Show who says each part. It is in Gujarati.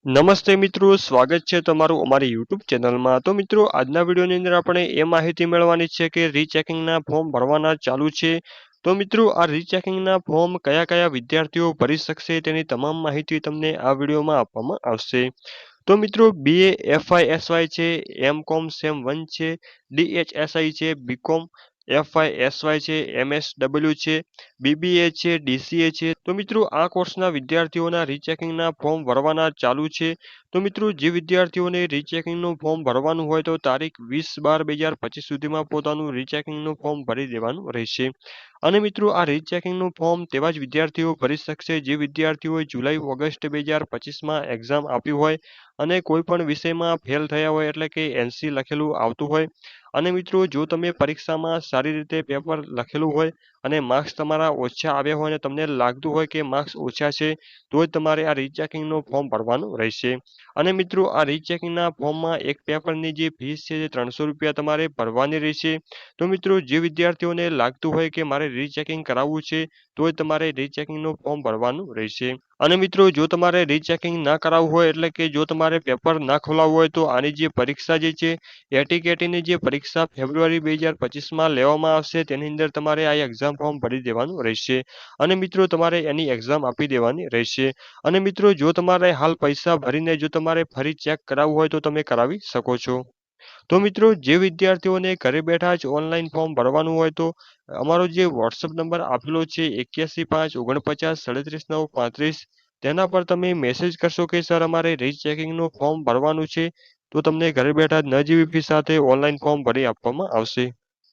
Speaker 1: નમસ્તે મિત્રો, સ્વાગત છે તમારું અમારી YouTube ચેનલમાં. તો મિત્રો, આજના વિડીયોની અંદર આપણે એ માહિતી મેળવવાની છે કે રીચેકિંગના ફોર્મ ભરવાના ચાલુ છે. તો મિત્રો, આ રીચેકિંગના ફોર્મ કયા વિદ્યાર્થીઓ ભરી શકશે તેની તમામ માહિતી તમને આ વિડીયોમાં આપવામાં આવશે. તો મિત્રો, BA FISY છે, MCOM સેમ 1 છે, DHSI છે, BCom FISY છે, MSW છે, BBA છે, DCA છે. તો મિત્રો, આ કોર્સના વિદ્યાર્થીઓના રીચેકિંગના ફોર્મ ભરવાના ચાલુ છે. તો મિત્રો, જે વિદ્યાર્થીઓને રીચેકિંગનું ફોર્મ ભરવાનું હોય તો તારીખ 20/12/2025 સુધીમાં પોતાનું રીચેકિંગનું ફોર્મ ભરી દેવાનું રહેશે. અને મિત્રો, આ રીચેકિંગનું ફોર્મ તેવા જ વિદ્યાર્થીઓ ભરી શકશે જે વિદ્યાર્થીઓએ જુલાઈ-ઓગસ્ટ 2025માં એક્ઝામ આપી હોય અને કોઈ પણ વિષયમાં ફેલ થયા હોય, એટલે કે NC લખેલું આવતું હોય. અને મિત્રો, જો તમે પરીક્ષામાં સારી રીતે પેપર લખેલું હોય અને માર્ક્સ તમારા ઓછા આવ્યા હોય અને તમને લાગતું હોય કે માર્ક્સ ઓછા છે, તો જ તમારે આ રીચેકિંગનું ફોર્મ ભરવાનું રહેશે. અને મિત્રો, આ રીચેકિંગના ફોર્મમાં એક પેપરની જે ફીસ છે તે ₹300 તમારે ભરવાની રહેશે. તો મિત્રો, જે વિદ્યાર્થીઓને લાગતું હોય કે મારે રીચેકિંગ કરાવવું છે, તો જ તમારે રીચેકિંગનું ફોર્મ ભરવાનું રહેશે. અને મિત્રો, જો તમારે રીચેકિંગ ના કરાવવું હોય, એટલે કે જો તમારે પેપર ના ખોલાવવું હોય, તો આની જે પરીક્ષા જે છે ATKTની જે પરીક્ષા ફેબ્રુઆરી 2025માં લેવામાં આવશે, તેની અંદર તમારે આ એક્ઝામ ફોર્મ ભરી દેવાનું રહેશે. અને મિત્રો, તમારે એની એક્ઝામ આપી દેવાની રહેશે. અને મિત્રો, જો તમારે હાલ પૈસા ભરીને જો તમારે ફરી ચેક કરાવવું હોય તો તમે કરાવી શકો છો. તો મિત્રો, જે વિદ્યાર્થીઓને ઘરે બેઠા જ ઓનલાઈન ફોર્મ ભરવાનું હોય તો અમારો જે WhatsApp નંબર આપેલો છે 81 5 49 37 9 35, તેના પર તમે મેસેજ કરશો કે સર અમારે રીચેકિંગનું ફોર્મ ભરવાનું છે, તો તમને ઘરે બેઠા જ નજીવી ફી સાથે ઓનલાઈન ફોર્મ ભરી આપવામાં આવશે.